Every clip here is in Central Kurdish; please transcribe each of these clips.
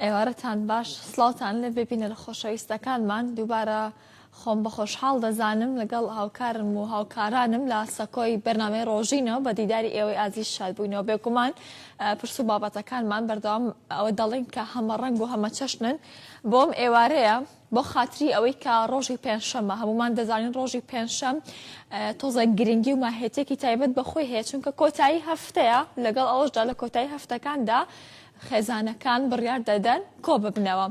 ئێوارەتان باش سڵاوتان لێ ببینە لە خۆشەویستەکانمان دووبارە خۆم بە خۆشحاڵ دەزانم لەگەڵ هاوکارم و هاوکارانم لە سەکۆی بەرنامەی ڕۆژینەوە بە دیداری ئێوەی ئازیز شاد بووینەوە بێگومان پرس و بابەتەکانمان بەردەوام ئەوە دەڵێن کە هەمە ڕەنگ و هەمە چەشنن بۆم ئێوارەیە بۆ خاتری ئەوەی کە ڕۆژی پێنجشەممە هەمومان دەزانین ڕۆژی پێنجشەم تۆزە گرنگی و ماهێتێکی تایبەت بەخۆی هەیە چونکە کۆتایی هەفتەیە لەگەڵ ئەوەشدا لە کۆتایی هەفتەکاندا خێزانەکان بڕیار دەدەن کۆ ببنەوە.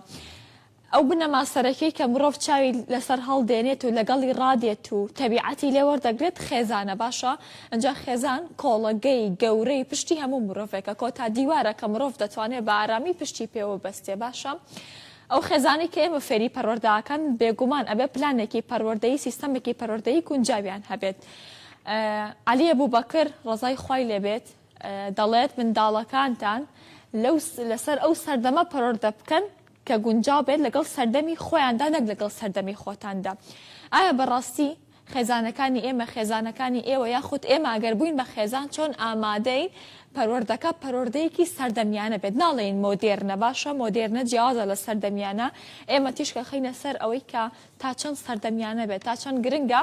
ئەو بنەماسەرەکەی کە مرۆڤ چاوی لەسەر هەڵدێنێت و لەگەڵی ڕادێت و تەبیعەتی لێوەردەگرێت خێزانە باشە ئەنجا خێزان کۆڵەگەی گەورەی پشتی هەموو مرۆڤێکە کۆتا دیوارە کە مرۆڤ دەتوانێت بە ئارامی پشتی پێوە بەستێ باشە. ئەو خێزانی کە ئێمە فێری پەروەردەکان بێگومان ئەبێ پلانێکی پەروەردەیی سیستەمێکی پەروەردەیی گونجاویان هەبێت. عەلی ئەبوبەکر ڕەزای خوای لێبێت دەڵێت منداڵەکانتان لەسەر ئەو سەردەمە پەروەردە بکەن کە گونجاو بێت لەگەڵ سەردەمی خۆیاندا نەک لەگەڵ سەردەمی خۆتاندا. ئایا بەڕاستی خێزانەکانی ئێمە خێزانەکانی ئێوە یاخود ئێمە ئەگەر بووین بە خێزان چۆن ئامادەین پەروەردەکە پەروەردەیەکی سەردەمیانە بێت ناڵێن مۆدێرنە باشە مۆدێرنە جیازە لە سەردەمیانە ئێمە تیشکە خینە سەر ئەوەی کە تا چەند سەردەمیانە بێت تا چەند گرنگە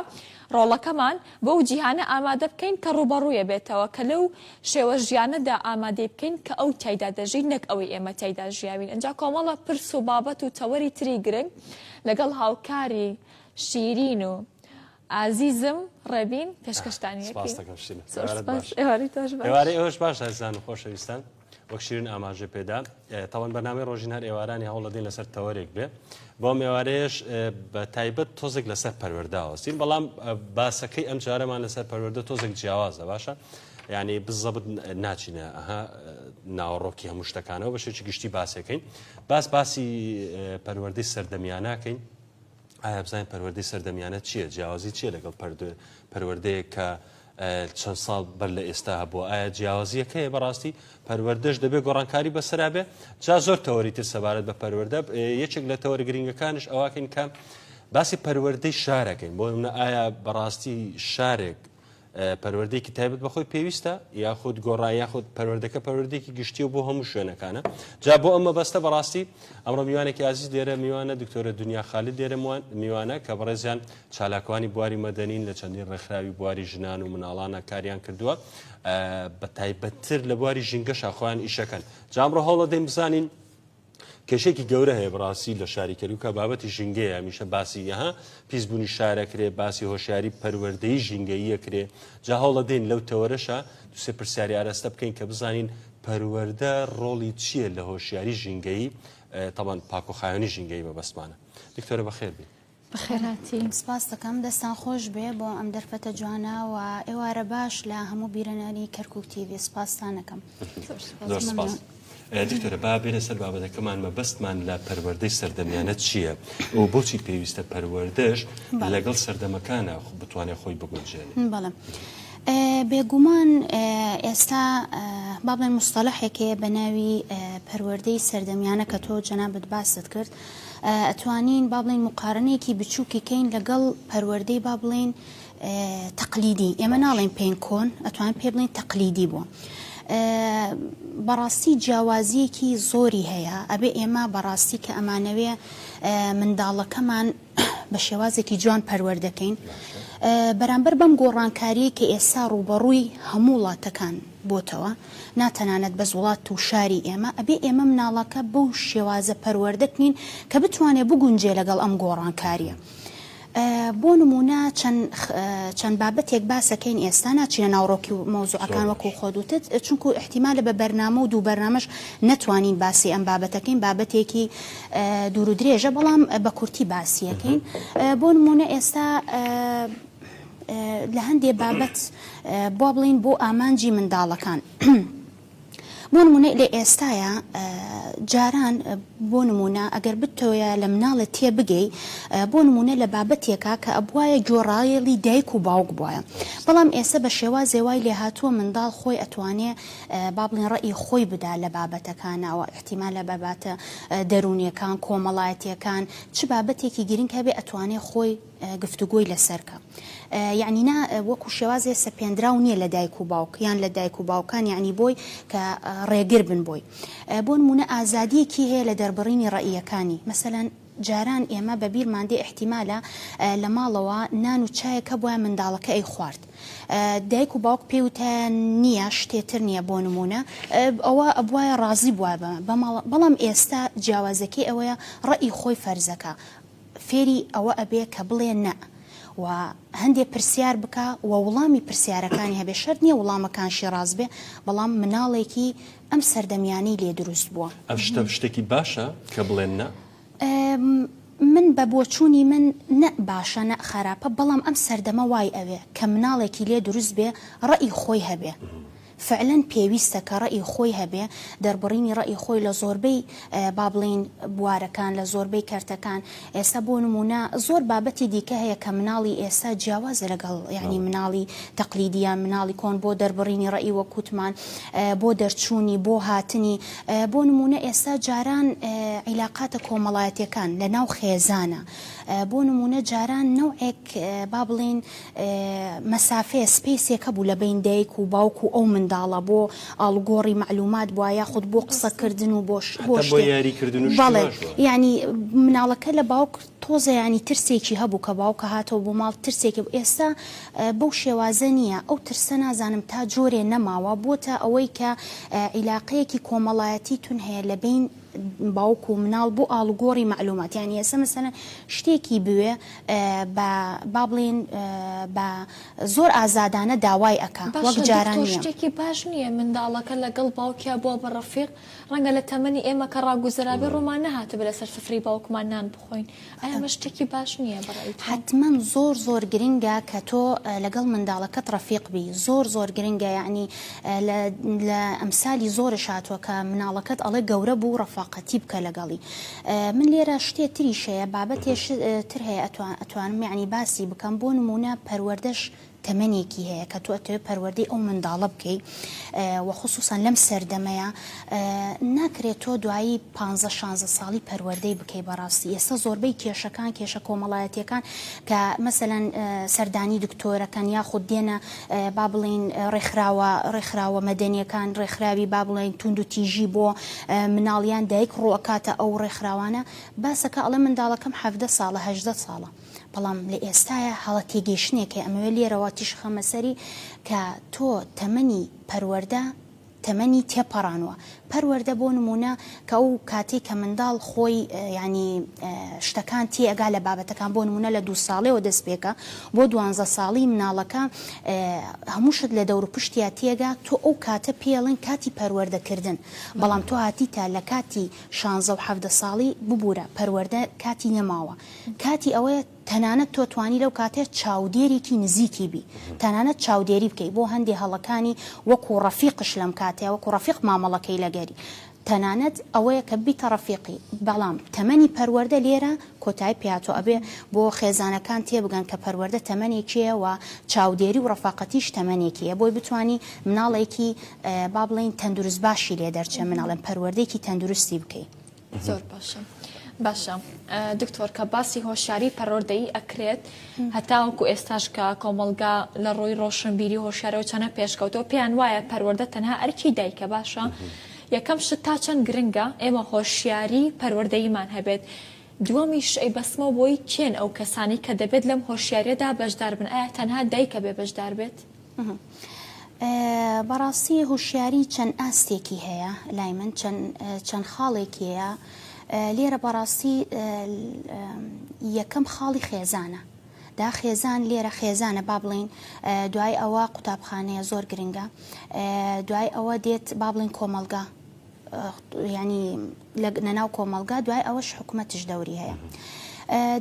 ڕۆڵەکەمان بەو جیهانە ئامادە بکەین کە ڕوبەڕوویە بێتەوە کە لەو شێوە ژیانەدا ئامادەی بکەین کە ئەو تایدا دەژین نەک ئەوەی ئێمە تایدا ژیاوین. ئەنجا کۆمەڵە پرس و بابەت و تەوەری تری گرنگ لەگەڵ هاوکاری شیرین و عزیزم ڕێبین پێشکەشتانیێوارەی ئەوش باش ئازان و خۆشەویستان وەک شیرین ئاماژە پێدا تاوان بەنامەی ڕۆژین هەر ئێوارانی هەوڵەدەین لەسەر تەوەرێک بێ بۆ ئێوارەیەش بە تایبەت تۆزێک لەسەر پەروەرداوەستین بەڵام باسەکەی ئەم جارەمان لەسەر پەروەردە تۆزێک جیاوازە باشە یعنی بزەبت ناچینە ئەها ناوەڕۆکی هەموو شتەکانەوە بەشێکی گشتی باسەکەین باسی پەروەردەی سەردەمیانەکەین. ئایا بزانین پەروەردەی سەردەمیانە چییە؟ جیاوازی چییە لەگەڵ پەروەردەیە کە چەند ساڵ بەر لە ئێستا هەبووە؟ ئایا جیاوازیەکەیە بەڕاستی پەروەردەش دەبێت گۆڕانکاری بەسەرا بێ؟ جا زۆر تەوەری تر سەبارەت بە پەروەردە یەکێک لە تەوەری گرنگەکانش ئەواکەین کە باسی پەروەردەی شارەکەین بۆ نمونە ئایا بەڕاستی شارێک پەروەردەیەکی تایبەت بەخۆی پێویستە یاخود گۆڕای یاخود پەروەردەکە پەروەردەیەکی گشتی و بۆ هەموو شوێنەکانە. جا بۆ ئەمە بەستە بەڕاستی ئەمڕۆ میوانێکی عزیز دێرە میوانە دکتۆرە دنیا خالید دێرە میوانە کە بەڕێزیان چالاکوانی بواری مەدەنین لە چەندین ڕێکخراوی بواری ژنان و مناڵانە کاریان کردووە بە تایبەتتر لە بواری ژینگەش خۆیان ئیشەکەن. جا ئەمڕۆ هەوڵەدەین بزانین کێشێکی گەورە هەیە بڕاستی لە شاریکەری و کە بابەتی ژینگەیە هەمیشە باسی ئەها پیسبوونی شارەکرێ باسی هۆشیاری پەروەردەی ژینگەییەکرێ. جا هەوڵەدەین لەو تەوەرەشە دوسێ پرسیاری ئاراستە بکەین کە بزانین پەروەردە ڕۆڵی چییە لە هۆشیاری ژینگەیی تەمان پاکوخایۆنی ژینگەیی بەبەستمانە. دکتۆرە بەخێر بێت. بەخێراتی سپاس دەکەم دەستان خۆش بێ بۆ ئەم دەرفەتە جوانە و ئێوارە باش لە هەموو بیرەنانی کەرکووک تیڤی سپاسان دەکەم. دکتۆرە با بێنە سەر بابەتەکەمان مەبەستمان لە پەروەردەی سەردەمیانە چییە و بۆچی پێویستە پەروەردەش لەگەڵ سەردەمەکانە بتوانێت خۆی بگونجێنێت؟ بەڵێ بێگومان ئێستا با بڵێن مستەڵەحێکەیە بە ناوی پەروەردەی سەردەمیانە کە تۆ جەنابەت باست کرد ئەتوانین با بڵێن مقارنەیەکی بچووکیکەین لەگەڵ پەروەردەی با بڵێن تەقلیدی ئێمە ناڵێن پێین کۆن ئەتوانین پێ بڵێن تەقلیدی بووە. بەڕاستی جیاوازیەکی زۆری هەیە ئەبێ ئێمە بەڕاستی کە ئەمانەوێ منداڵەکەمان بە شێوازێکی جوان پەروەردەکەین بەرامبەر بەم گۆڕانکاری کە ئێستا ڕوبەڕووی هەموو وڵاتەکان بۆتەوە ناتەنانەت بە وڵات و شاری ئێمە ئەبێ ئێمە مناڵەکە بەو شێوازە پەروەردەکەین کە بتوانێت بگونجێ لەگەڵ ئەم گۆڕانکاریە. بۆ نمونە چەند بابەتێک باسەکەین ئێستا ناچینە ناوڕۆکی و مۆزوعەکان وەکو خۆدوتت چونکو احتیمالە بە بەرنامە و دوو بەرنامەش نەتوانین باسی ئەم بابەتەکەین بابەتێکی دوور و درێژە بەڵام بە کورتی باسیەکەین. بۆ نمونە ئێستا لە هەندێک بابەت بۆ بڵین بۆ ئامانجی منداڵەکان بۆ نمونە لە ئێستاە جاران بۆ نمونە ئەگەر بتۆیە لە مناڵە تێ بگەی بۆ نمونە لە بابەتێکا کە ئەبواە گۆڕایەڵی دایک و باوک بواە بەڵام ئێستا بە شێوا زێوای لێ هاتووە منداڵ خۆی ئەتوانێ با بڵین ڕێی خۆی بدا لە بابەتەکانەوە احتیمال لە باباتە دەرونیەکان کۆمەڵایەتیەکان چ بابەتێکی گرنگ هەبێ ئەتوانێ خۆی گفتوگۆی لەسەرکە یعنی وەکو شێوازێ سەپێنراو نییە لە دایک و باوک یان لە دایک و باوکان یعنی بۆی کە ڕێگر بن بۆی بۆ نمونە ئازادیەکی هەیە لە دەربڕینی ڕەئیەکانی مەسەلەن جاران ئێمە بە بیرماندێ احتیمالە لە ماڵەوە نان و چایەکە بۆیە منداڵەکە ئەی خوارد دایک و باوک پێوتە نییە شتێتر نییە بۆ نمونە ئەوە ئەبواە ڕازی بووە بەڵام ئێستا جیاوازەکەی ئەوەیە ڕەئی خۆی فەرزەکە فێری ئەوە ئەبێ کە بڵێ نە و هەندێک پرسیار بکە و وڵامی پرسیارەکانی هەبێ شەرت نییە وڵامەکانشی ڕاست بێ بەڵام مناڵێکی ئەم سەردەمیانی لێ دروست بووە ئەم شتێکی باشە کە بڵێن نە من بە بۆچوونی من نە باشە نە خراپە بەڵام ئەم سەردەمە وای ئەوێ کە مناڵێکی لێ دروست بێ ڕەئی خۆی هەبێ فعلەن پێویستە کە ڕەئی خۆی هەبێ دەربڕینی ڕەئی خۆی لە زۆربەی با بڵین بوارەکان لە زۆربەی کەرتەکان ئێستا بۆ نمونە زۆر بابەتی دیکە هەیە کە مناڵی ئێستا جیاوازە لەگەڵ یعنی مناڵی تەقلیدیان مناڵی کۆن بۆ دەربڕینی ڕەئی وەکوتمان بۆ دەرچوونی بۆ هاتنی بۆ نمونە ئێستا جاران عیلاقاتە کۆمەڵایەتیەکان لە ناو خێزانە بۆ نمونە جاران نەوعێک با بڵین مەسافەیە سپیسێکە بوو لە بین دایک و باوک و ئەو منداڵە بۆ ئاڵگۆڕی معلومات بووە یاخود بۆ قسەکردن و بۆ یاریکردن بەڵێ ینی مناڵەکە لە باوک تۆزە ینی ترسێکی هەبوو کە باوکە هاتەوە بۆ ماڵ ترسێکی ئێستا بەو شێوازە نییە ئەو ترسە نازانم تا جۆرێ نەماوە بۆتە ئەوەی کە عیلاقەیەکی کۆمەڵایەتی تون هەیە لە بین باوک و مناڵ بۆ ئاڵگۆڕی معلومات یانی ئێستا مەسەلەن شتێکی بوێ با بڵین بە زۆر ئازادانە داوای ئەکا وەک جاران نییە شتێکی باش نییە منداڵەکە لەگەڵ باوکیا بۆ بە ڕەفیق ڕەنگە لە تەمەنی ئێمە کە ڕاگوزرابێ ڕۆمان نەهاتە بە لەسەر سفری باوکمان نان بخۆین ئایا مە شتێکی باش نییە بەڕێیت حتمما زۆر گرنگە کە تۆ لەگەڵ منداڵەکەت ڕەفیق بی زۆر گرنگە یعنی لە ئەمسالی زۆرش هاتووە کە مناڵەکەت ئەڵێ گەورە بوو ڕەفاقەتی بکە لەگەڵی من لێرە شتێ تریشەیە بابەتێش تر هەیە ئەتوانم یعنی باسی بکەم بۆ نمونە پەروەردەش تەمەنێکی هەیە کە تۆ ئەتەوێ پەروەردەی ئەو منداڵە بکەی وخصوصا لەم سەردەمەیە ناکرێت تۆ دوایی 15-16 ساڵی پەروەردەی بکەی بەڕاستی ئێستا زۆربەی کێشەکان کێشە کۆمەڵایەتیەکان کە مەسەلەن سەردانی دکتۆرەکان یاخود دێنە با بڵین ڕێکخراوە مەدەنیەکان ڕێکخراوی با بڵین توند و تیژی بۆ مناڵیان دایک ڕوئکاتە ئەو ڕێکخراوانە باسەکە ئەڵێ منداڵەکەم 17 ساڵە 18 ساڵە بەڵام لە ئێستاە هەڵە تێگەیشتنێکە ئەمەوێ لێرەوە تیش خەمەسەری کە تۆ تەمەنی پەروەردە تەمەنی تێپەڕانوە پەروەردە بۆ نمونە کە ئەو کاتێک کە منداڵ خۆی ینی شتەکان تێئگا لە بابەتەکان بۆ نمونە لە 2 ساڵەوە دەست پێکە بۆ 12 ساڵی مناڵەکە هەمووشت لە دەور و پشتیا تێگا تۆ ئەو کاتە پێڵن کاتی پەروەردەکردن بەڵام تۆ هاتیتە لە کاتی 16 و 17 ساڵی ببوورە پەروەردە کاتی نەماوە کاتی ئەوەیە تەنانەت تۆ توانی لەو کاتێت چاودێرێکی نزیکی بی تەنانەت چاودێری بکەی بۆ هەندێک هەڵەکانی وەکو ڕەفیقش لەم کاتەیە وەکو ڕەفیق مامەڵەکەی لەگەری تەنانەت ئەوەیە کە بیتە ڕەفیقی بەڵام تەمەنی پەروەردە لێرە کۆتای پیاتۆ ئەبێ بۆ خێزانەکان تێبگەن کە پەروەردە تەمەنێکیە و چاودێری و ڕەفاقەتیش تەمەنێکیە بۆی بتانی مناڵێکی با بڵین تەندروست باشی لێ دەرچێ مناڵێن پەروەردەیەکی تەندروستی بکەی زۆر باشە دکتۆر کە باسی هۆشیاری پەروەردەیی ئەکرێت هەتاوەکو ئێستاش کە کۆمەلگا لە ڕۆی ڕۆشنبیری هۆشیارەوە چەنە پێشکەوتەوە پێیان وایە پەروەردە تەنها ئەرکی دایکە باشە یەکەم شت تا چەند گرنگە ئێمە هۆشیاری پەروەردەییمان هەبێت دووەمیش ئەی بەسمە بۆی کێن ئەو کەسانی کە دەبێت لەم هۆشیاریەدا بەشدار بن ئایا تەنها دایکە بێ بەشدار بێت بەڕاستی هۆشیاری چەند ئاستێکی هەیە لای من چەند خاڵێکی هەیە لێرە بەڕاستی یەکەم خاڵی خێزانە دا خێزان لێرە خێزانە با بڵین دوای ئەوە قوتابخانەیە زۆر گرنگە دوای ئەوە دێت با بڵین کۆمەلگا ینی لەناو کۆمەلگا دوای ئەوەش حکومەتش دەوری هەیە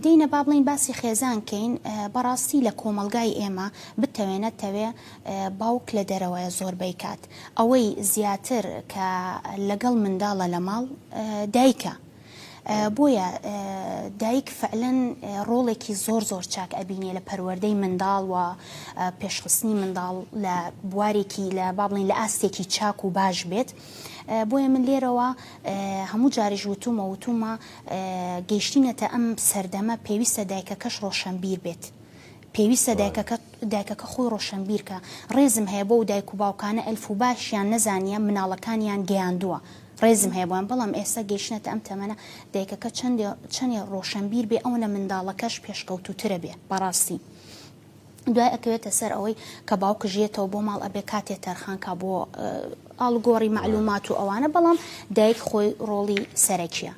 دینە با بڵین باسی خێزان کەین بەڕاستی لە کۆمەلگای ئێمە بتەوێنێتەوێ باوک لە دەرەوەیە زۆربەی کات ئەوەی زیاتر کە لەگەڵ منداڵە لە ماڵ دایکە بۆیە دایک فعلەن ڕۆڵێکی زۆر چاک ئەبینێ لە پەروەردەی منداڵ و پێشخستنی منداڵ لە بوارێکی لە با بڵین لە ئاستێکی چاک و باش بێت بۆیە من لێرەوە هەموو جاریش وتومە گەیشتینەتە ئەم سەردەمە پێویستە دایکەکەش ڕۆشنبیر بێت پێویستە دایکەکە خۆی ڕۆشنبیرکە ڕێزم هەیە بۆ دایک و باوکانە ئەلف و باشیان نەزانیە مناڵەکانیان گەیاندووە ڕێزم هەیە بۆیان بەڵام ئێستا گەیشتنەتە ئەم تەمەنە دایکەکە چەندێ ڕۆشنبیر بێ ئەوە منداڵەکەش پێشکەوتوترە بێ بەڕاستی دوای ئەکەوێتە سەر ئەوەی کە باوکژێتەوە بۆ ماڵ ئەبێ کاتێ تەرخانکە بۆ ئاڵگۆڕی معلومات و ئەوانە بەڵام دایک خۆی ڕۆڵی سەرەکیە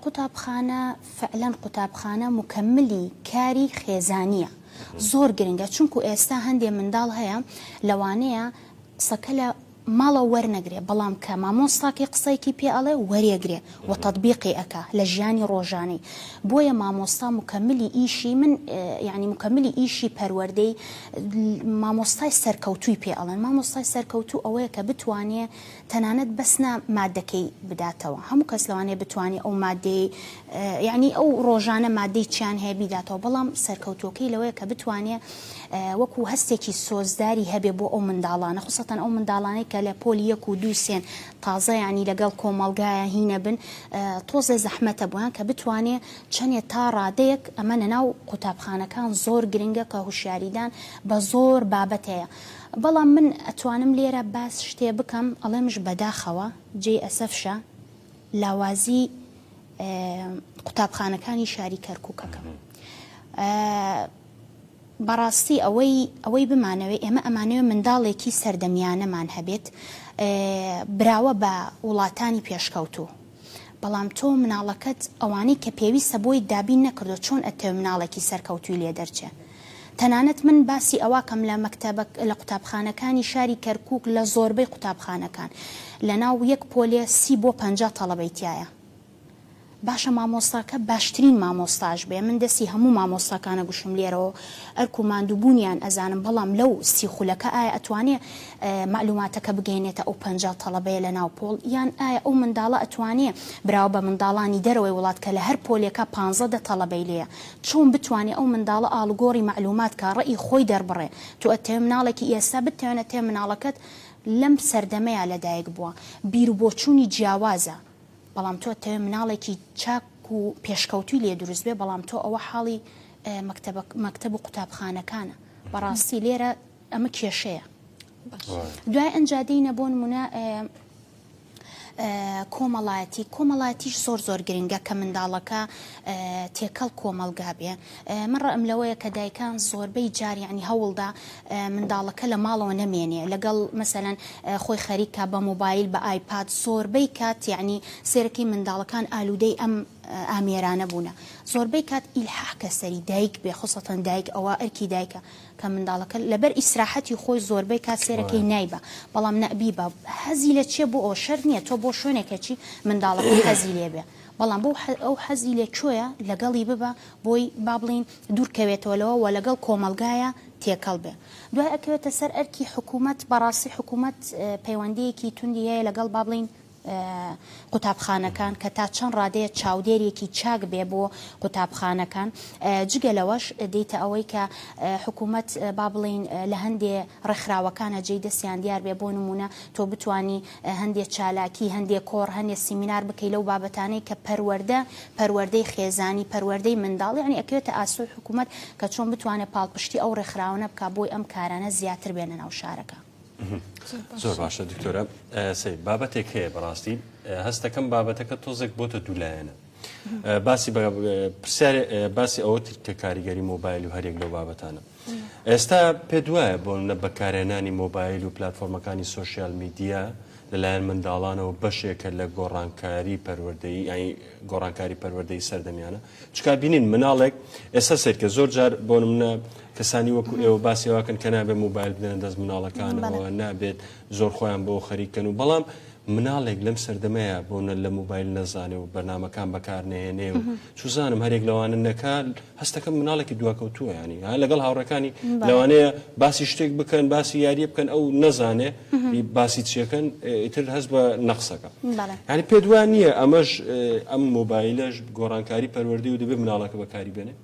قوتابخانە فعلەن قوتابخانە مکملی کاری خێزانیە زۆر گرنگە چونکو ئێستا هەندێ منداڵ هەیە لەوانەیە سەکە لە ماڵە وەرنەگرێ بەڵام کە مامۆستاکی قسەیەکی پێ ئەڵێ وەریەگرێ و تەطبیقی ئەکا لە ژیانی ڕۆژانەی بۆیە مامۆستا مکملی ئیشی من یعنی مکملی ئیشی پەروەردەی مامۆستای سەرکەوتووی پێ ئەڵێن مامۆستای سەرکەوتوو ئەوەیە کە بتوانێ تەنانەت بەسنا مادەکەی بداتەوە هەموو کەس لەوانەیە بتوانێت ئەو مادەی یعنی ئەو ڕۆژانە مادەی چیان هەیە بیداتەوە بەڵام سەرکەوتوەکەی لەوەیە کە بتوانێ وەکو هەستێکی سۆزداری هەبێ بۆ ئەو منداڵانە خصەتەن ئەو منداڵانەی کە لە پۆلی 1 و 2 سێن تازە ینی لەگەڵ کۆمەڵگایە هینە بن تۆزە زەحمەتە بۆیان کە بتوانێ چەندێ تا ڕادەیەک ئەمە نەناو قوتابخانەکان زۆر گرنگە کە هوشیاریدان بە زۆر بابەت هەیە بەڵام من ئەتوانم لێرە باس شتێ بکەم ئەڵێمش بەداخەوە جێ ئەسەفشە لاوازی قوتابخانەکانی شاری کەرکووکەکەم بەڕاستی ئەوەی بمانەوەی ئێمە ئەمانەوە منداڵێکی سەردەمیانەمان هەبێت براوە بە وڵاتانی پێشکەوتوو بەڵام تۆ مناڵەکەت ئەوانەی کە پێویستە بۆی دابین نەکردو چۆن ئەتەوێ مناڵێکی سەرکەوتووی لێ دەرچێ تەنانەت من باسی ئەواکەم لە قوتابخانەکانی شاری کەرکووک لە زۆربەی قوتابخانەکان لە ناو 1 پۆلێ 30 بۆ 50 تەڵەبەیتایە باشە مامۆستاکە باشترین مامۆستاژ بێ من دەستی هەموو مامۆستاکانە گوشم لێرەوە ئەرک و ماندووبوونیان ئەزانم بەڵام لەو سیخولەکە ئایا ئەتوانێ معلوماتەکە بگەینێتە ئەو 50 تەڵەبەیە لە ناو پۆڵ یان ئایا ئەو منداڵە ئەتوانێ براوە بە منداڵانی دەرەوەی وڵات کە لە هەر پۆلێکە 15 تەڵەبەی لێە چۆن بتوانێ ئەو منداڵە ئاڵگۆڕی معلومات کە ڕێی خۆی دەربڕێ تو ئەتەوێ مناڵێکی ئێستا بتوانێت تێ مناڵەکەت لەم سەردەمەیە لەدایک بووە بیر و بۆچوونی جیاوازە بەڵام تۆ تەوێ مناڵێکی چاک و پێشکەوتوی لێ دروست بێ بەڵام تۆ ئەوە حاڵی مەکتەب و قوتابخانەکانە بەڕاستی لێرە ئەمە کێشەیە دوای ئەنجادەینە بۆ نمونە کۆمەڵایەتیش زۆر گرنگە کە منداڵەکە تێکەڵ کۆمەلگا بێ من ڕەم لەوەیە کە دایکان زۆربەی جار یعنی هەوڵدا منداڵەکە لە ماڵەوە نەمێنێ لەگەڵ مەسەلەن خۆی خەریکە بە مۆبایل بە ئایپاد زۆربەی کات یعنی سێرەکەی منداڵەکان ئالوودەی ئەم ئامێرانە بوونە زۆربەی کات ئیلحاحکە سەری دایک بێ خصەتەن دایک ئەوە ئەرکی دایکە کە منداڵەکە لەبەر ئیسراحەتی خۆی زۆربەی کات سێرەکەی نایبە بەڵام نەبی بە هەزی لە چێ بۆ ئەو شەر نییە تۆ بۆ شوێنێکەچی منداڵەکە هەزی لێ بێ بەڵام بۆ ئەو حەزی لێ کوێیە لەگەڵی ببە بۆی با بڵین دوورکەوێتەوەلەوە و لەگەڵ کۆمەلگایە تێکەڵ بێ دوای ئەکەوێتە سەر ئەرکی حکوومەت بەڕاستی حکوومەت پەیوەندیەکی توندی هەیە لەگەڵ با بڵین قوتابخانەکان کە تا چەند ڕادەیە چاودێرێکی چاک بێ بۆ قوتابخانەکان جگە لەوەش دەیتە ئەوەی کە حکوومەت با بڵین لە هەندێ ڕێکخراوەکانە جێی دەستیان دیار بێ بۆ نمونە تۆ بتانی هەندێک چالاکی هەندێک کۆڕ هەندێک سیمینار بکەی لەو بابەتانەی کە پەروەردەی خێزانی پەروەردەی منداڵ یعنی ئەکەوێتە ئاسۆی حکوومەت کە چۆن بتوانێت پاڵپشتی ئەو ڕێکخراوانە بکە بۆی ئەم کارانە زیاتر بێنە ناو شارەکە زۆر باشە دکتۆرە سەی بابەتێک هەیە بەڕاستی هەستەکەم بابەتەکە تۆزێک بۆتە دوولایەنە باسی ئەوە کە کاریگەری مۆبایل و هەرێک لەو بابەتانە ئێستا پێ دوایە بۆ نە بەکارێنانی مۆبایل و پلتفۆرمەکانی سوۆشیال میدیا لەلایەن منداڵانەوە بەشێکە لە گۆڕانکاری پەروەردەیی گۆڕانکاری پەروەردەیی سەردەمیانە چکار بینین مناڵێک ئێستا سەرکە زۆر جار بۆ نمونە کەسانی وەکو ئێوە باسیەوەکەن کە نابێت مۆبایل بدەنە دەست مناڵەکانەوە نابێت زۆر خۆیان بۆ خەریکەن و بەڵام مناڵێک لەم سەردەمەیە بۆنە لە مۆبایل نەزانێ و بەرنامەکان بەکارنێنێ و چوزانم هەرێک لەوانە نەکات هەستەکەم مناڵێکی دواکەوتووە ینی لەگەڵ هاوڕەکانی لەوانەیە باسی شتێک بکەن باسی یاریە بکەن ئەو نەزانێ باسی چیەکەن ئیتر هەست بە نەقسەکە ینی پێ دوان نییە ئەمەش ئەم مۆبایلەش گۆڕانکاری پەروەردەی و دەبێت مناڵەکە بەکاری بێنێ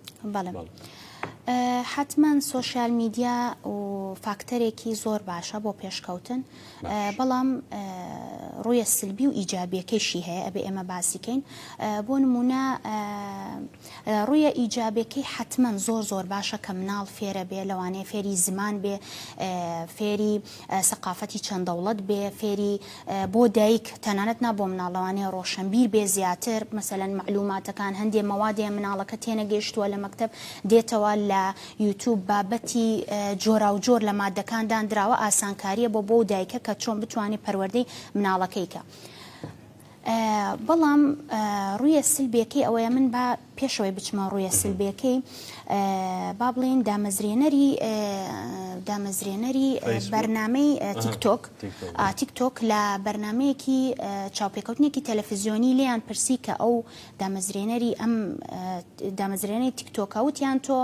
حتمما سوۆشیال میدیا و فاکتەرێکی زۆر باشە بۆ پێشکەوتن بەڵام ڕوویە سلبی و ئیجابیەکەیشی هەیە ئەبێ ئێمە باسیکەین بۆ نمونە ڕوویە ئیجابیەکەی حتمما زۆر باشە کە مناڵ فێرە بێ لەوانەیە فێری زمان بێ فێری سەقافەتی چەند دەوڵەت بێ فێری بۆ دایک تەنانەت نا بۆ مناڵەوانەیە ڕۆشنبیر بێ زیاتر مەسەلەن معلوماتەکان هەندێک مەوادێ مناڵەکە تێنەگەیشتووە لە مەکتەب دێتەوە لە یوتیوب بابەتی جۆرا و جۆر لە مادەکاندان دراوە ئاسانکاریە بۆ دایکە کە چۆن بتوانێت پەروەردەی مناڵەکەیکە. بەڵام ڕوویە سلبیەکەی ئەوەیە من با پێشەوەی بچمە ڕوویە سلبیەکەی با بڵێن دامەزرێنەری بەرنامەی تیکتۆک لە بەرنمەیەکی چاوپێکەوتنێکی تەلەڤیزیۆنی لێیان پرسی کە ئەو دامەزرێنەری تیکتۆکە وتیان تۆ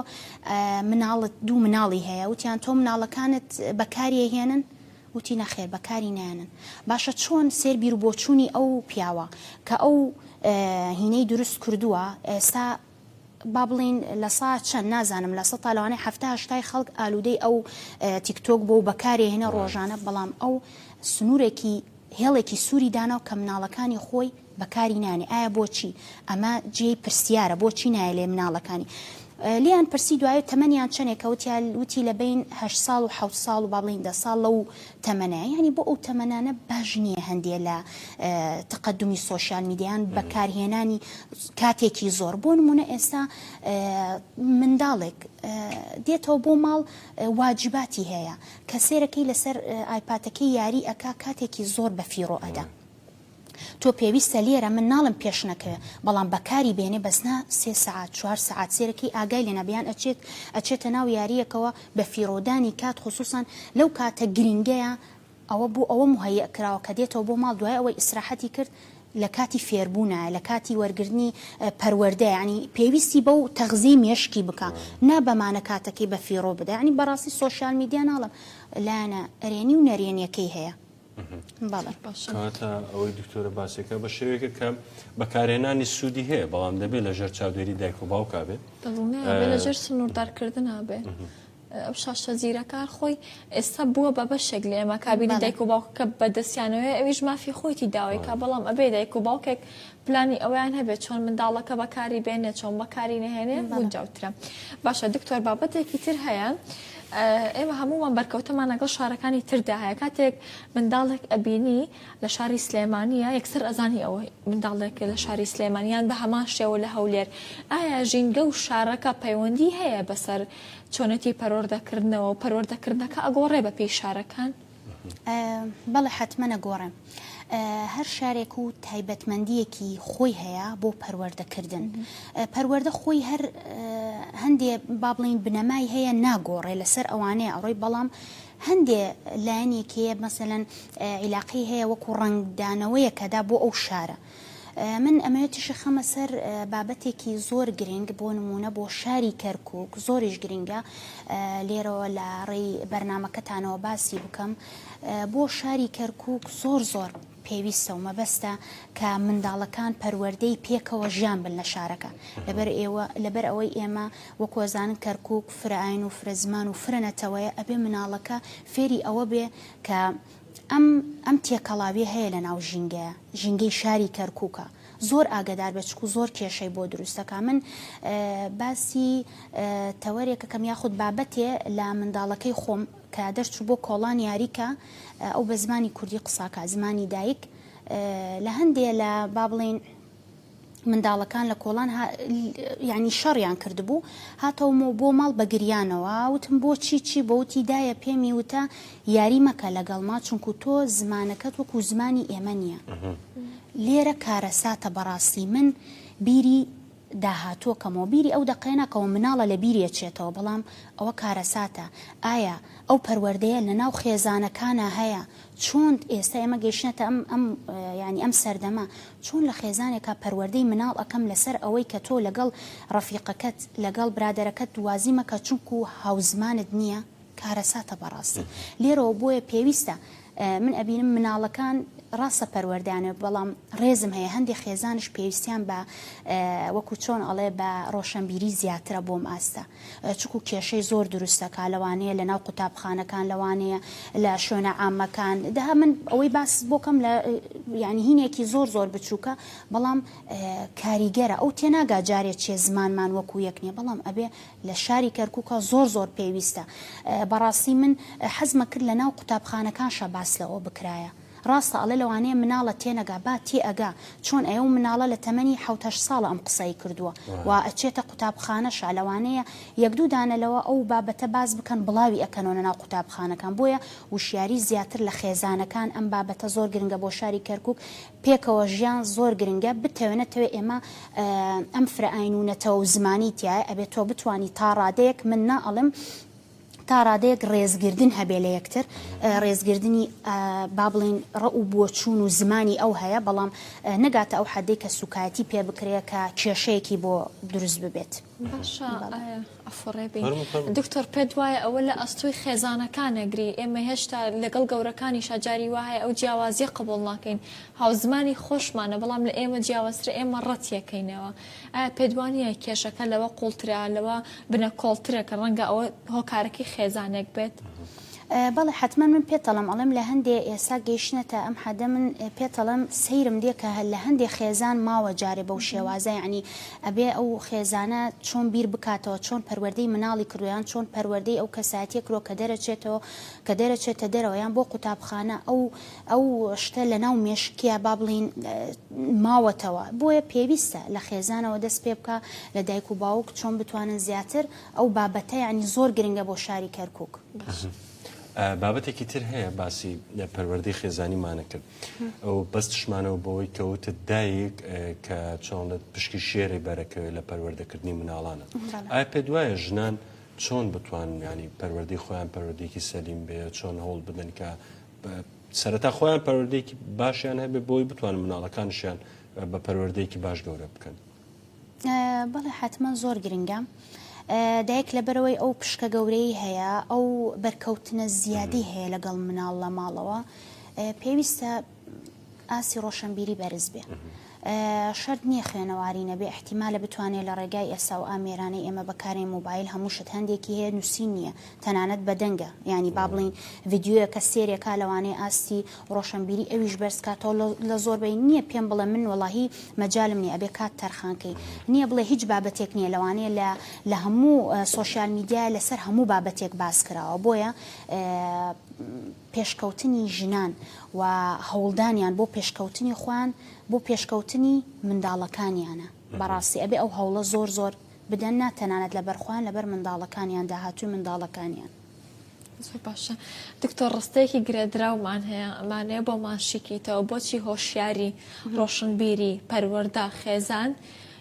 مناڵت دوو مناڵی هەیە وتیان تۆ مناڵەکانت بەکاریە هێنن وتی نەخێر بەکاری نایەنن باشە چۆن سێر بیر و بۆچوونی ئەو پیاوە کە ئەو هینەی دروست کردووە ئێستا با بڵین لە سا چەند نازانم لە سە تاالوانەی هەفتهشتای خەڵک ئالوودەی ئەو تیکتۆک بۆ بەکاری هێنە ڕۆژانە بەڵام ئەو سنوورێکی هێڵێکی سووری داناو کە مناڵەکانی خۆی بەکاری نانی ئایا بۆچی ئەمە جێی پرسیارە بۆچی نایە لێ مناڵەکانی لیان پرسی دوایە تەمەنیان چەندێکە وتی لە بین 8 ساڵ و 7 ساڵ و با بڵین 10 ساڵ لەو تەمەنە ینی بۆ ئەو تەمەنانە باش نییە هەندێک لە تقدمی سۆشیال میدیان بەکارهێنانی کاتێکی زۆر بۆ نمونە ئێستا منداڵێک دێتەوە بۆ ماڵ واجباتی هەیە کە سێرەکەی لەسەر ئایپاتەکەی یاری ئەکا کاتێکی زۆر بە فیڕۆ ئەدا تۆ پێویستە لێرە من ناڵم پێش نەکەوێ بەڵام بەکاری بێنێ بەسنا 3 ساعت 4 ساعت سێرەکەی ئاگای لێ نەبیان ئەچێتە ناو یاریەکەوە بە فیرۆدانی کات خصوصان لەو کاتە گرنگەیە ئەوە بوو ئەوە مهەیە کراوە کە دێتەوە بۆ ماڵ دوای ئەوەی ئیسراحەتی کرد لە کاتی فێربوونە لە کاتی وەرگرتنی پەروەردە ینی پێویستی بەو تەغزی مێشکی بکە نا بەمانە کاتەکەی بە فیرۆ بدە ینی بەڕاستی سۆشیال میدیا ناڵم لایەنە ئەرێنی و نەرێنیەکەی هەیە کاتە ئەوەی دکتۆرە باسێکە بە شێوەیەکە کە بەکارهێنانی سوودی هەیە بەڵام دەبێت لەژێر چاودێری دایک و باوکا بێت لەژێر سنووردارکردن هەبێ ئەو شاشە زیرەکار خۆی ئێستا بووە بە بەشێک لە ئێمە کابینی دایک و باوکە بەدەستیانەوەی ئەویش مافی خۆیتی داوایکە بەڵام ئەبێ دایک و باوکێک پلانی ئەویان هەبێت چۆن منداڵەکە بەکاری بێنێت چۆن بەکاری نەهێنێ جاوترە باشە دکتۆر بابەتێکی تر هەیە ئێمە هەمومان بەرکەوتەمان لەگەڵ شارەکانی تردا هەیە کاتێک منداڵێک ئەبینی لە شاری سلێمانیە یەکسەر ئەزانی ئەوەی منداڵێک لە شاری سلێمانیان بە هەمان شێوە لە هەولێر ئایا ژینگە و شارەکە پەیوەندی هەیە بەسەر چۆنەتی پەروەردەکردنەوە و پەروەردەکردنەکە ئەگۆڕێ بە پێی شارەکان بەڵێ حتممە نەگۆڕێم هەر شارێک و تایبەتمەندیەکی خۆی هەیە بۆ پەروەردەکردن پەروەردە خۆی هەر هەندێ با بڵین بنەمای هەیە ناگۆڕێ لەسەر ئەوانەیە ئەوڕۆی بەڵام هەندێ لایەنێکەیە مەسەلەن عیلاقی هەیە وەکو ڕنگدانەوەیە کەدا بۆ ئەو شارە من ئەمەوێتیشە خەمە سەر بابەتێکی زۆر گرنگ بۆ نمونە بۆ شاری کەرکووک زۆریش گرنگە لێرەوە لە ڕێی بەرنمەکەتانەوە باسی بکەم بۆ شاری کەرکووک زۆر پێویستە و مەبەستە کە منداڵەکان پەروەردەی پێکەوە ژیان بن لە شارەکە لەبەر ئەوەی ئێمە وەکوەزانن کەرکووک فرعین و فرەزمان و فرەنەتەوەیە ئەبێ مناڵەکە فێری ئەوە بێ کە ئەم تێکەڵاوی هەیە لە ناو ژینگەی شاری کەرکووکە زۆر ئاگدار بچکو زۆر کێشەی بۆ دروستەکە من باسی تەوەرێکە کەم یاخود بابەتێ لە منداڵەکەی خۆم کە دەرچوو بۆ کۆڵان یاریکە ئەو بە زمانی کوردی قساکە زمانی دایک لە هەندێ لە با بڵێن منداڵەکان لە کۆڵان ینی شەڕیان کردبوو هاتەوە بۆ ماڵ بە گریانەوە وتم بۆ چی بۆوتی دایە پێمی وتە یاری مەکە لەگەڵ ما چونکو تۆ زمانەکەت وەکو زمانی ئێمە نییە لێرە کارەساتە بەڕاستی من بیری داهاتۆکەمەوە بیری ئەو دەقێنەکەەوە مناڵە لە بیریە چێتەوە بەڵام ئەوە کارەساتە ئایا ئەو پەروەردەیە لە ناو خێزانەکانە هەیە چۆن ئێستا ئێمە گەیشتە ینی ئەم سەردەما چۆن لە خێزانێکە پەروەردەی مناڵ ئەەکەم لەسەر ئەوەی کە تۆ لەگەڵ ڕەفیقەکەت لەگەڵ برادەرەکەت دوازی مەکە چونکو هاوزمانت نییە کارەساتە بەڕاستی لێرەوە بۆیە پێویستە من ئەبینم مناڵەکان ڕاستە پەروەردانێ بەڵام ڕێزم هەیە هەندێک خێزانش پێویستیان بە وەکو چۆن ئەڵێ بە ڕۆشنبیری زیاترە بۆم ئاستە چکو کێشەی زۆر دروستەکە لەوانەیە لە ناو قوتابخانەکان لەوانەیە لە شوێنە عامەکان دەها من ئەوەی باس بۆکەم لە ینی هینێکی زۆر بچووکە بەڵام کاریگەرە ئەو تێناگا جارێت چێ زمانمان وەکو یەک نییە بەڵام ئەبێ لە شاری کەرکووکە زۆر پێویستە بەڕاستی من حەزمە کرد لە ناو قوتابخانەکان شە باس لەەوە بکرایە ڕاستە ئەڵێ لەوانەیە مناڵە تێنەگا با تێ ئەگا چۆن ئەو مناڵە لە تەمەنی 7 ساڵە ئەم قسەی کردووە و ئەچێتە قوتابخانەشە لەوانەیە یەک دوو دانەلەوە ئەو بابەتە باز بکەن بڵاوی ئەکەنەوە ناو قوتابخانەکان بۆیە وشیاری زیاتر لە خێزانەکان ئەم بابەتە زۆر گرنگە بۆ شاری کەرکووک پێکەوە ژیان زۆر گرنگە بتەوێنێتەوە ئێمە ئەم فرعینونەتەوە و زمانی تایە ئەبێت تۆ بتوانی تا ڕادەیەک من ناڵم تا ڕادەیەک ڕێزگردن هەبێ لە یەکتر ڕێزگردنی با بڵین ڕە و بۆچوون و زمانی ئەو هەیە بەڵام نەگاتە ئەو حەدەی کە سوکایەتی پێ بکرێ کە کێشەیەکی بۆ دروست ببێت. باشە ئەفڕێبی دکتۆر پێت وایە ئەوە لە ئەستوی خێزانەکانەگری ئێمە هێشتا لەگەڵ گەورەکانی شاجاری وایە ئەو جیاوازی قبول ناکەین هاوزمانی خۆشمانە بەڵام لە ئێمە جیاوازترە ئێمە ڕەتیەکەینەوە ئایا پێدوانیە کێشەکە لەوە قوڵترا لەوە بنە کۆڵترە کە ڕەنگە ئەوە هۆکارەکەی خێزانێک بێت؟ بەڵێ حتمما من پێتەڵم ئەڵم لە هەندێ ئێستا گەیشتنەتە ئەم حەدە من پێتەڵم سەیرم دێکە لە هەندێک خێزان ماوە جارێ بەو شێوازە یعنی ئەبێ ئەو خێزانە چۆن بیر بکاتەوە چۆن پەروەردەی مناڵی کردویان چۆن پەروەردەی ئەو کەساتیە کرۆ کە دەرەچێتەوە کە دەرەچێتە دەرەوەیان بۆ قوتابخانە ئەو شتە لە ناو مێشکیا با بڵین ماوەتەوە بۆیە پێویستە لە خێزانەوە دەست پێ بکە لە دایک و باوک چۆن بتوانن زیاتر ئەو بابەتە یعنی زۆر گرنگە بۆ شاری کەرکووک. بابەتێکی تر هەیە باسی پەروەردەی خێزانیمانە کرد ئەو بەستشمانەوە بەوەی کەوتە دایک کە چۆن لە پشکی شێری بەرەکەوێت لە پەروەردەکردنی مناڵانە ئایا پێ دوایە ژنان چۆن بتوان ینی پەروەردەی خۆیان پەروەردەیەکی سەلیم بێ چۆن هەوڵ بدەن کە سەرەتا خۆیان پەروەردەیەکی باشیان هەبێ بۆی بتوان مناڵەکانشیان بە پەروەردەیەکی باش گەورە بکەن؟ بەڵێ حتمما زۆر گرنگە دایک لەبەرەوەی ئەو پشکە گەورەی هەیە ئەو بەرکەوتنە زیادی هەیە لەگەڵ مناڵ لە ماڵەوە پێویستە ئاسی ڕۆشنبیری بەرز بێ شەرت نییە خوێنەواری نەبێ احتیمالە بتوانێت لە ڕێگای ئێستا و ئامێرانەی ئێمە بەکارێ موبایل هەمووشت هەندێکی هەیە نووسی نییە تەنانەت بەدەنگە ینی با بڵین ڤیددیوە کە سێرێکا لەوانەیە ئاستی ڕۆشنبیری ئەویش بەرزکاتەوە لە زۆربەی نییە پێم بڵێ من وەڵاهی مەجالم نییە ئەبێ کات تەرخانکەی نییە بڵێ هیچ بابەتێک نییە لەوانەیە لە هەموو سۆشیال میدیا لەسەر هەموو بابەتێک باس کراوە بۆیە پێشکەوتنی ژنان و هەوڵدانیان بۆ پێشکەوتنی خوان بۆ پێشکەوتنی منداڵەکانیانە بەڕاستی ئەبێ ئەو هەوڵە زۆر بدەن ناتەنانەت لەبەر خوان لەبەر منداڵەکانیان داهاتوی منداڵەکانیان. زۆر باشە دکتۆر ڕستەیەکی گرێدراومان هەیە ئەمانەیە بۆ ماشیکیتەوە بۆچی هۆشیاری ڕۆشنبیری پەروەردە خێزان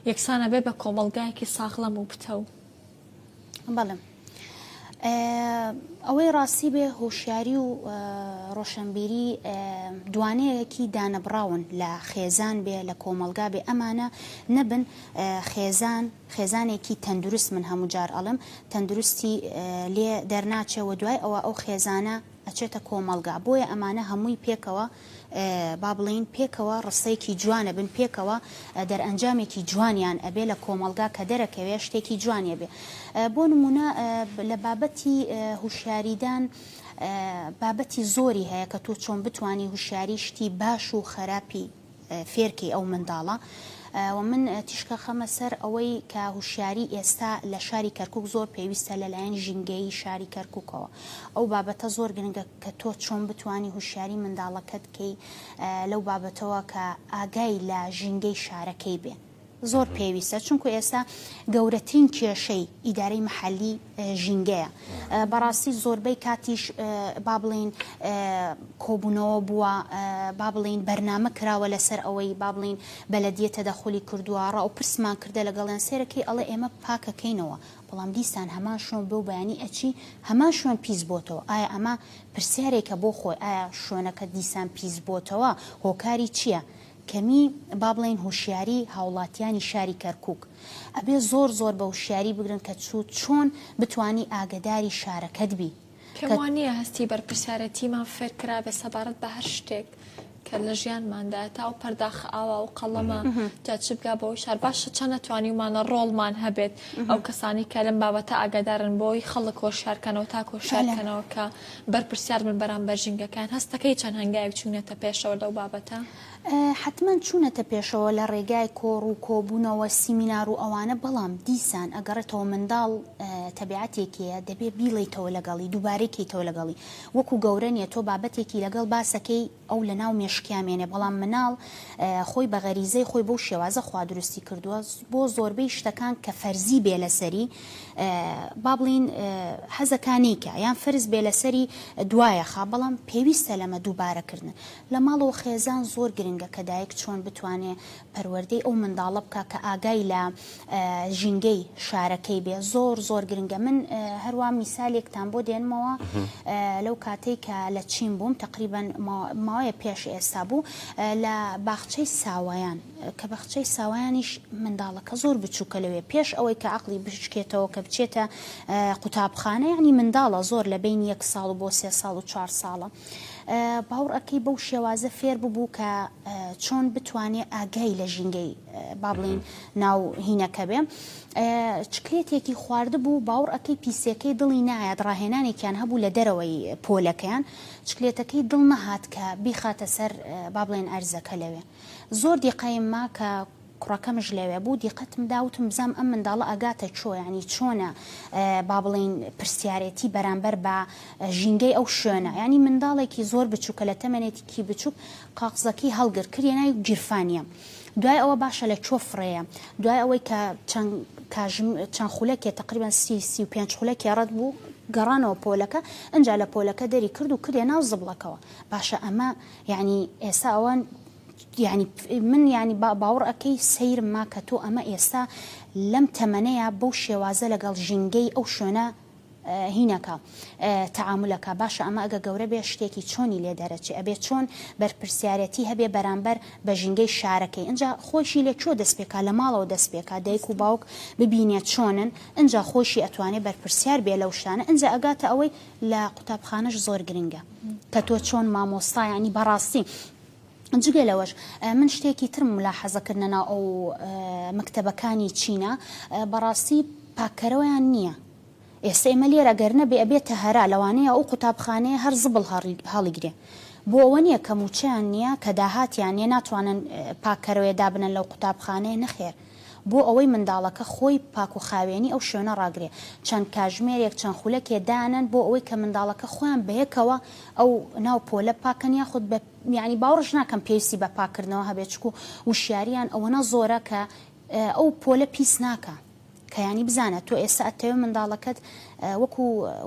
یەکسانە بێ بە کۆمەلگایەکی ساغڵەم و پتە و بەڵێ ئەوەی ڕاستی بێ هۆشیاری و ڕۆشنبیری دوانەیەکی دانەبراون لە خێزان بێ لە کۆمەلگا بێ ئەمانە نەبن خێزانێکی تەندروست من هەموو جار ئەڵم تەندروستی لێ دەرناچێەوە دوای ئەوە ئەو خێزانە ئەچێتە کۆمەلگا بۆیە ئەمانە هەمووی پێکەوە با بڵین پێکەوە ڕستەیەکی جوانە بن پێکەوە دەرئەنجامێکی جوانیان ئەبێ لە کۆمەلگا کە دەرەکەوێ شتێکی جوانیە بێ بۆ نمونە لە بابەتی هوشیاریدان بابەتی زۆری هەیە کە تۆ چۆن بتانی هوشیاری شتی باش و خراپی فێرکی ئەو منداڵە و من تیشکە خەمە سەر ئەوەی کە هوشیاری ئێستا لە شاری کەرکووک زۆر پێویستە لەلایەن ژینگەی شاری کەرکووکەوە ئەو بابەتە زۆر گرنگە کە تۆ چۆن بتانی هوشیاری منداڵەکەت بکەی لەو بابەتەوە کە ئاگای لە ژینگەی شارەکەی بێ زۆر پێویستە چونکو ئێستا گەورەترین کێشەی ئیدارەی مەحەلی ژینگەیە بەڕاستی زۆربەی کاتیش با بڵین کۆبوونەوە بووە با بڵین بەرنامە کراوە لەسەر ئەوەی با بڵین بەلەدیە تەدەخولی کردووە ڕاو پرسمان کردە لەگەڵیان سێرەکەی ئەڵێ ئێمە پاکەکەینەوە بەڵام دیسان هەمان شوێن بێ و بەیانی ئەچی هەمان شوێن پیس بۆتەوە ئایا ئەمە پرسیارێکە بۆ خۆی ئایا شوێنەکە دیسان پیس بۆتەوە هۆکاری چییە؟ کەمی با بڵین هوشیاری هاوڵاتیانی شاری کەرکووک ئەبێ زۆر بە هوشیاری بگرن کە چۆن بتانی ئاگداری شارەکەت بی پێوانە هەستی بەرپرسیارەتیمان فێرکرا بە سەبارەت بە هەر شتێک کە لە ژیانماندا تا و پەرداخ ئاوا و قەڵەمە جا چ بگا بۆی شار باشە چەند نەتوانیمانە ڕۆڵمان هەبێت ئەو کەسانی کە لەم بابەتە ئاگادارن بۆی خەڵک کۆشارکەنەوە تا کۆشارکەنەوە کە بەرپرسیار من بەرامبەر ژینگەکان هەستەکەی چەند هەنگایەک چوونێتە پێشەوە لەو بابەتە حتمما چوونەتە پێشەوە لە ڕێگای کۆڕ و کۆبوونەوە سیمینار و ئەوانە بەڵام دیسان ئەگەڕێتەوە منداڵ تەبیعەتێکیە دەبێ بیڵیتەوە لەگەڵی دووبارەیکیتەوە لەگەڵی وەکو گەورە نیە تۆ بابەتێکی لەگەڵ باسەکەی ئەو لە ناو مێشکیامێنێ بەڵام مناڵ خۆی بە غەریزەی خۆی بەو شێوازە خوا دروستی کردووە بۆ زۆربەی شتەکان کە فەرزی بێ لەسەری با بڵین حەزەکانێکە یان فەرز بێ لەسەری دوایە خا بەڵام پێویستە لەمە دووبارەکردن لە ماڵەوە خێزان زۆر گرنگە کە دایک چۆن بتوانێت پەروەردەی ئەو منداڵە بکە کە ئاگای لە ژینگەی شارەکەی بێ زۆر گرنگە من هەروە میسالێکتان بۆ دێنمەوە لەو کاتەی کە لە چین بووم تقریبا ماوەیە پێش ئێستا بوو لە باخچەی ساوایان کە باخچەی ساوایانیش منداڵەکە زۆر بچووکە لەوێ پێش ئەوەی کە عقلی بشکێتەوە کە بچێتە قوتابخانە یعنی منداڵە زۆر لە بین 1 ساڵ بۆ 3 ساڵ و 4 ساڵە باوڕ ئەەکەی بەو شێوازە فێر ببوو کە چۆن بتوانێت ئاگای لە ژینگەی با بڵین ناو هینەکە بێ چکرێتێکی خواردە بوو باوڕ ئەەکەی پیسەکەی دڵی نایەت ڕاهێنانێکیان هەبوو لە دەرەوەی پۆلەکەیان چکلێتەکەی دڵ نەهات کە بیخاتە سەر با بڵێن ئەرزەکە لەوێ زۆر دیقەیم ما کە کوڕەکەمش لەوێ بوو دیقەتم داوتم بزانم ئەم منداڵە ئەگاتە چۆ ینی چۆنە با بڵین پرسیارەتی بەرامبەر بە ژینگەی ئەو شوێنە ینی منداڵێکی زۆر بچووکە لە تەمەنێتێکی بچووک قاقزەکەی هەڵگر کردێنای گیرفانیە دوای ئەوە باشە لە چۆ فڕەیە دوای ئەوەی کە چەند خولەکێ تقریبا 35 خولەکی ڕەت بوو گەڕانەوە پۆلەکە ئەنجا لە پۆلەکە دەری کرد و کردێ ناو زبڵەکەوە باشە ئەمە یعنی ئێستا ئەوان يعني من يعني باور ئەەکەی سەیرم ما کە تۆ ئەمە ئێستا لەم تەمەنەیە بەو شێوازە لەگەڵ ژینگەی ئەو شوێنە هینەکە تعاملەکە باشە ئەمە ئەگە گەورە بێ شتێکی چۆنی لێ دەرەچێ ئەبێ چۆن بەرپرسیارەتی هەبێ بەرامبەر بە ژینگەی شارەکەی اینجا خۆشی لە چۆ دەستپێکا لە ماڵەوە دەستپێکا دایک و باوک ببینێت چۆنن اینجا خۆشی ئەتوانێت بەرپرسیار بێ لەو شتانە اینجا ئەگاتە ئەوەی لە قوتابخانەش زۆر گرنگە کە تۆ چۆن مامۆستا ینی بەڕاستی جگە لەوەش من شتێکی ترم ملاحەزەکردنەوە ئەو مەکتەبەکانی چینە بەڕاستی پاکەرەوەیان نییە ئێستا ئێمە لێرە گەرنە بێ ئەبێتە هەرا لەوانەیە ئەو قوتابخانەیە هەر زبڵ هەڵیگرێ بۆ ئەوە نییە کە موچیان نییە کە داهاتیان نیە ناتوانن پاکەرەوەی دابنن لەو قوتابخانەیە نەخێر بۆ ئەوەی منداڵەکە خۆی پاک و خاوێنی ئەو شوێنە ڕاگرێ چەند کاژمێرێک چەند خولەکێ دانن بۆ ئەوەی کە منداڵەکە خۆیان بەیەکەوە ئەو ناو پۆلە پاکەن یاخود بە یعنی باوەڕش ناکەم پێویستی بە پاکردنەوە هەبێت چکو وشیاریان ئەوەنە زۆرە کە ئەو پۆلە پیس ناکە کە ینی بزانە تۆ ئێستا ئەتەوێ منداڵەکەت وەکو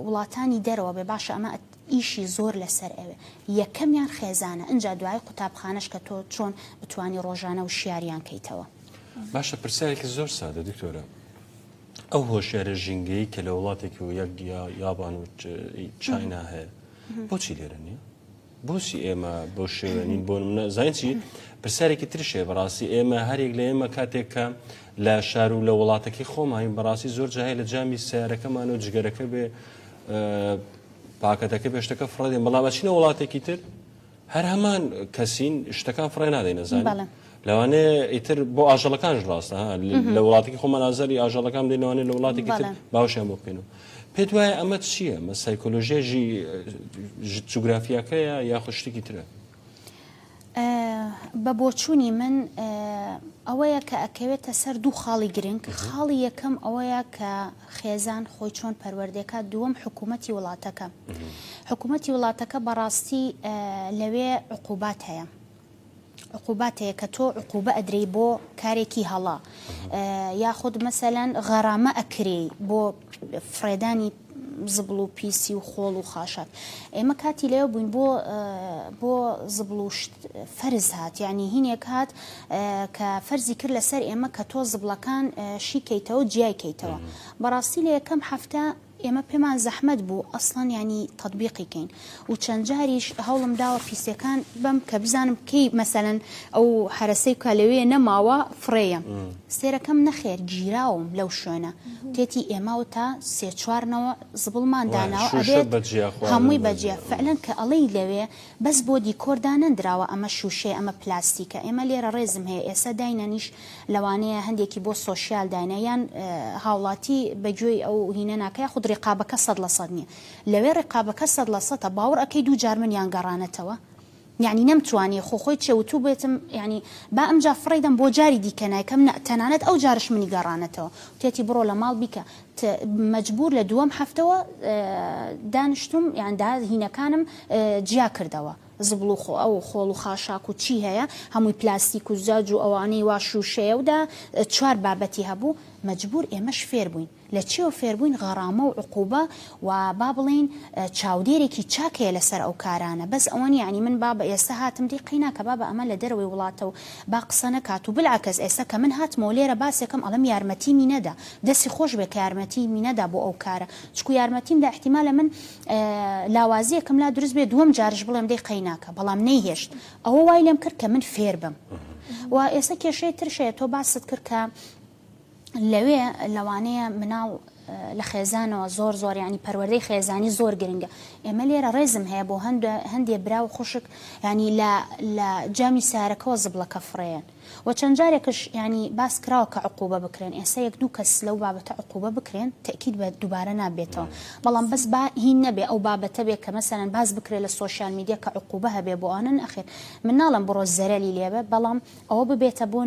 وڵاتانی دەرەوە بێ باشە ئەمە ئیشی زۆر لەسەر ئەوێ یەکەمیان خێزانە اینجا دوای قوتابخانەش کە تۆ چۆن بتوانی ڕۆژانە و شیاریان کەیتەوە باشە پرسیارێکی زۆر سادە دکتۆرە ئەو هۆشیارە ژینگەی کە لە وڵاتێکی و یەک یابان و چاینا هەیە بۆچی لێرە نییە بۆچی ئێمە بۆ شێوێنین بۆ زانیچی پرسیارێکی ترشێ بەڕاستی ئێمە هەرێک لە ئێمە کاتێک کە لە شار و لە وڵاتەکەی خۆماین بەڕاستی زۆر جاهەیە لە جامی سیارەکەمان و جگەرەکە بێ پاکەتەکە بێشتەکە فڕێدێن بەڵام ئەچینە وڵاتێکی تر هەر هەمان کەسین شتەکان فڕێ نادەین نەزانین لەوانەیە ئیتر بۆ ئاژەڵەکانش ڕاستە لە وڵاتێکی خۆمان ئازاری ئاژەڵەکان دێنەوانێت لە وڵاتێکی تر باوشیان بۆ بکەینەوە پێت وایە ئەمە چییە مە سایکۆلۆژیەژی جوگرافیاکەیە یا شتێکی ترە بە بۆچوونی من ئەوەیە کە ئەکەوێتە سەر دوو خاڵی گرنگ خاڵی یەکەم ئەوەیە کە خێزان خۆی چۆن پەروەردەکە دووەم حکوومەتی وڵاتەکە حکوومەتی وڵاتەکە بەڕاستی لەوێ عقوبات هەیە عقوبات هەیە کە تۆ عقوبە ئەدرێی بۆ کارێکی هەڵا یاخود مەسەلەن غەرامە ئەکرێ بۆ فرێدانی زبڵ و پیسی و خۆڵ و خاشاک ئێمە کاتی لێو بووین بۆ زبڵ و فەرز هات یعنی هینێک هات کە فەرزی کرد لەسەر ئێمە کە تۆ زبڵەکان شیکەیتەوە جیایکەیتەوە بەڕاستی لە یەکەم هەفتە ئێمە پێمان زەحمەت بوو ئەسڵەن ینی تطبیقیکەین و چەند جاریش هەوڵم داوە پیسەکان بم کە بزانم کەی مەسەلەن ئەو هەرسەی کا لەوەیە نەماوە فڕێیە سێرەکەم نەخێر گیراوم لەو شوێنە تێتی ئێمە تا سێ چوارنەوە زبڵمان داناوە ئەبێت هەمووی بەجێ فعلەن کە ئەڵەی لەوێ بەس بۆ دیکۆر دانەندراوە ئەمە شوشێ ئەمە پلاستیکە ئێمە لێرە ڕێزم هەیە ئێستا داینەنیش لەوانەیە هەندێکی بۆ سۆشیال داینە یان هاوڵاتی بەگوێی ئەو هینە ناکە خود ڕێقابەکە 100% نییە لەوێ ڕێقابەکە 100% باوەڕ ئەەکەی دوو جارمنیان گەڕانەتەوە یعنی نەمتوانی خۆخۆی چێوتوو بێتم ینی با ئەمجا فڕیدەم بۆ جاری دیکەنایکەم تەنانەت ئەو جارش منی گەڕانەتەوە تێتی بڕۆ لە ماڵ بیکە مەجبور لە دووەم هەفتەوە دانیشتم یاندا هینەکانم جیا کردەوە زبڵ و ئەو خۆڵ و خاشاک و چی هەیە هەمووی پلاستیک و زاج و ئەوانەی وا شوشەیە ودا چوار بابەتی هەبوو مەجبور ئێمەش فێر بووین لە چیەوە فێربووین غەڕامە و عقوبە و با بڵین چاودێرێکی چاکەیە لەسەر ئەو کارانە بەس ئەوەنی ینی من با بە ئێستا هاتم دی قیناکە با بە ئەمە لە دەرەوەی وڵاتە و با قسە نەکات و بالعکەس ئێستا کە من هاتمەوە لێرە باسێکم ئەڵم یارمەتیمی نەدا دەستی خۆش بێ کە یارمەتیمی نەدا بۆ ئەو کارە چکو یارمەتیمدا احتیمالە من لاوازیەکەم لا دروست بێ دووەم جارش بڵێم دەی قیناکە بەڵام نەیهێشت ئەوە وای لێم کرد کە من فێر بم و ئێستا کێشەی ترشەیە تۆ باست کرد کە لەوێ لەوانەیە مناو لە خێزانەوە زۆر ینی پەروەردەی خێزانی زۆر گرنگە ئێمە لێرە ڕێزم هەیە بۆ هەندێ برا و خوشک ینی لە جامی سارەکەەوە زبڵەکە فڕێن و چەند جارێکش ینی باس کراوە کە عقوبە بکرێن ئێستا یەک دوو کەس لەو بابەتە عقوبە بکرێن تەکید بە دووبارە نابێتەوە بەڵام بەس با هین نەبێ ئەو بابەتە بێت کە مەسەلەن باس بکرێت لە سۆشیال میدیا کە عقوبە هەبێ بۆ ئانن ئەخێر من ناڵم بڕۆ زەرەلی لێبە بەڵام ئەوە ببێتە بۆ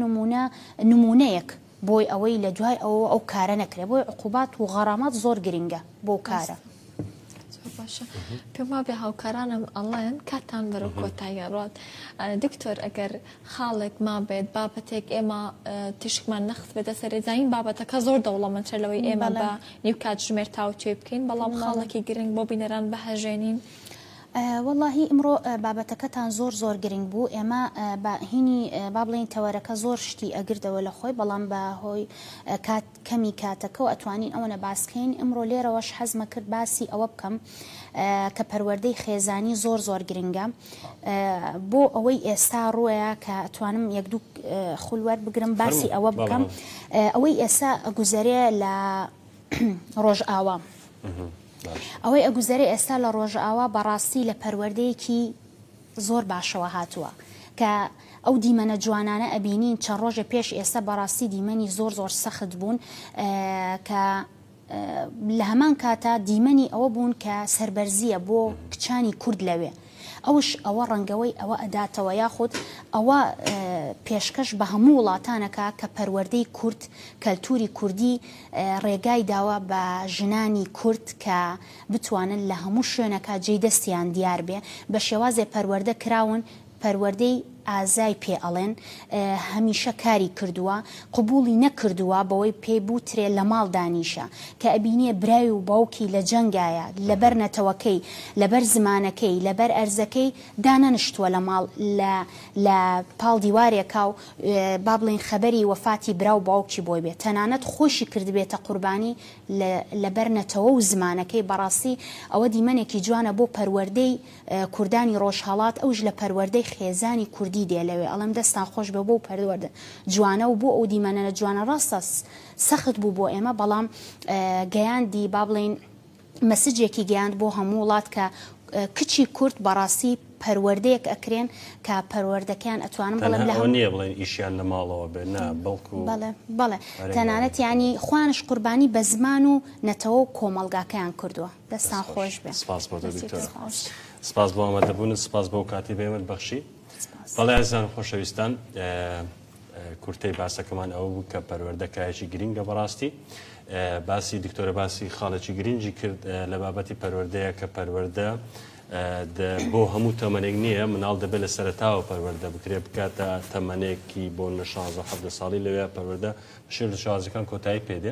نمونەیەک بۆی ئەوەی لە دوای ئەو کارە نەکرێ بۆی عقوبات و غەرامات زۆر گرنگە بۆ کارە باشە پێما بێ هاوکارانم ئەڵێن کاتان بەرەو کۆتاییڕات دکتۆر ئەگەر خاڵێک ما بێت بابەتێک ئێمە تشکمان نەخت بێتە سەرێزانین بابەتەکە زۆر دەوڵەمەندتر لەوەی ئێمە بە نیو کات ژمێر تاوچێ بکەین بەڵام خاڵێکی گرنگ بۆ بینەران بەهەژێنین واللهی ئمڕۆ بابەتەکەتان زۆر گرنگ بوو ئێمە هینی با بڵێن تەوەرەکە زۆر شتی ئەگردەوە لە خۆی بەڵام بە هۆی کەمی کاتەکە و ئەتوانین ئەوەنە باسکەین ئمڕۆ لێرەوەش حەزمە کرد باسی ئەوە بکەم کە پەروەردەی خێزانی زۆر گرنگە بۆ ئەوەی ئێستا ڕوویە کە ئەتوانم یەک دوو خولوەر بگرم باسی ئەوە بکەم ئەوەی ئێستا گوزەرێ لە ڕۆژئاوا ئەوەی ئەگوزەرە ئێستا لە ڕۆژئاوا بەڕاستی لە پەروەردەیەکی زۆر باشەوە هاتووە کە ئەو دیمەنە جوانانە ئەبینین چەند ڕۆژە پێش ئێستا بەڕاستی دیمەنی زۆر سەخت بوون کە لە هەمان کاتە دیمەنی ئەوە بوون کە سەربەرزیە بۆ کچانی کورد لەوێ ئەوش ئەوە ڕەنگەوەی ئەوە ئەداتەوە یاخود ئەوە پێشکەش بە هەموو وڵاتانەکە کە پەروەردەی کورد کەلتوری کوردی ڕێگای داوە بە ژنانی کورد کە بتوانن لە هەموو شوێنەکە جێی دەستیان دیار بێ بە شێوازێ پەروەردە کراون پەروەردەی ئازای پێ ئەڵێن هەمیشە کاری کردووە قبولی نەکردووە بەوەی پێی بوترێ لە ماڵ دانیشە کە ئەبینێ برای و باوکی لە جەنگایە لەبەر نەتەوەکەی لەبەر زمانەکەی لەبەر ئەرزەکەی دانەنشتووە لە ماڵ لە پاڵ دیوارێکا و با بڵێن خەبەری وەفاتی برا و باوکی بۆی بێت تەنانەت خۆشی کردبێتە قوربانی لەبەر نەتەوە و زمانەکەی بەڕاستی ئەوە دیمەنێکی جوانە بۆ پەروەردەی کوردانی ڕۆژهەڵات ئەوش لە پەروەردەی خێزانی کوردی دێ لەوێ ئەڵم دەستان خۆش بە بۆ پەروەردە جوانە و بۆ ئەو دیمەنە جوانە ڕاستە سەخت بوو بۆ ئێمە بەڵام گەیاندی با بڵێن مەسجێکی گەیاند بۆ هەموو وڵات کە کچی کورد بەڕاستی پەروەردەیەک ئەکرێن کە پەروەردەکەیان ئەتوانم بڵێم لە نییە بڵێن ئیشیان لە ماڵەوە بێ نا بەڵکو بەڵێ تەنانەت ینی خوانش قوربانی بە زمان و نەتەوە و کۆمەلگاکەیان کردووە دەستان خۆش بێ سپاس بۆ ئەمەدەبوون سپاس بۆ کاتی بێمت بەخشی بەڵێ ئازان خۆشەویستان کورتەی باسەکەمان ئەوە بوو کە پەروەردەکایەکی گرینگە بەڕاستی باسی دکتۆرە باسی خاڵێکی گرنگی کرد لە بابەتی پەروەردەیە کە پەروەردە بۆ هەموو تەمەنێک نییە مناڵ دەبێت لە سەرتاوە پەروەردە بکرێ بکاتە تەمەنێکی بۆ 16 ساڵی لەوێ پەروەردە شێر لە شازەکان کۆتایی پێدێ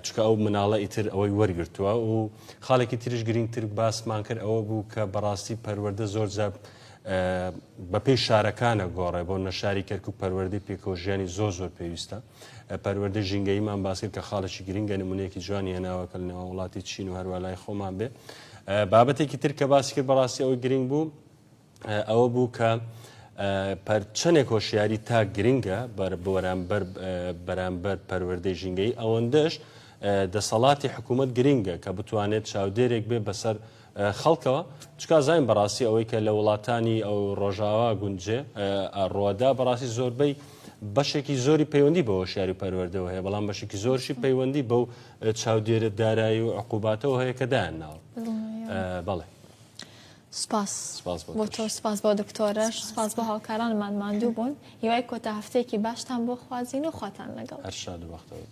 چکە ئەو مناڵە ئیتر ئەوەی وەرگرتووە و خاڵێکی تریش گرنگتر باسمان کرد ئەوە بوو کە بەڕاستی پەروەردە زۆر بە پێی شارەکانە گۆڕێ بۆ نەشاری کەرکوب پەروەردەی پێکەوەژیانی زۆر پێویستە پەروەردە ژینگەیمان باس کرد کە خاڵێکی گرنگە نمونەیەکی جوانی هێناوەکە لەنێو وڵاتی چین و هەروە لای خۆمان بێ بابەتێکی تر کە باسی کرد بەڕاستی ئەوەی گرنگ بوو ئەوە بوو کە چەندێک هۆشیاری تا گرنگە بەرامبەر پەروەردەی ژینگەی ئەوەندەش دەسەڵاتی حکوومەت گرنگە کە بتوانێت چاودێرێک بێ بەسەر خەڵکەوە چکا زین بەڕاستی ئەوەی کە لە وڵاتانی ئەو ڕۆژاوا گونجێ ڕۆدا بەڕاستی زۆربەی بەشێکی زۆری پەیوەندی بە هۆشیاری پەروەردەوە هەیە بەڵام بەشێکی زۆرشی پەیوەندی بەو چاودێرە دارایی و عقوباتەوە هەیە کە دایان ناوە بەڵێ سپاس بۆ تۆ سپاس بۆ دکتۆرەش سپاس بۆ هاوکارانمان ماندوو بوون هیوای کۆتا هەفتەیەکی باشتان بۆ خوازین و خواتان لەگەڵ هەر شاد و بەختەوە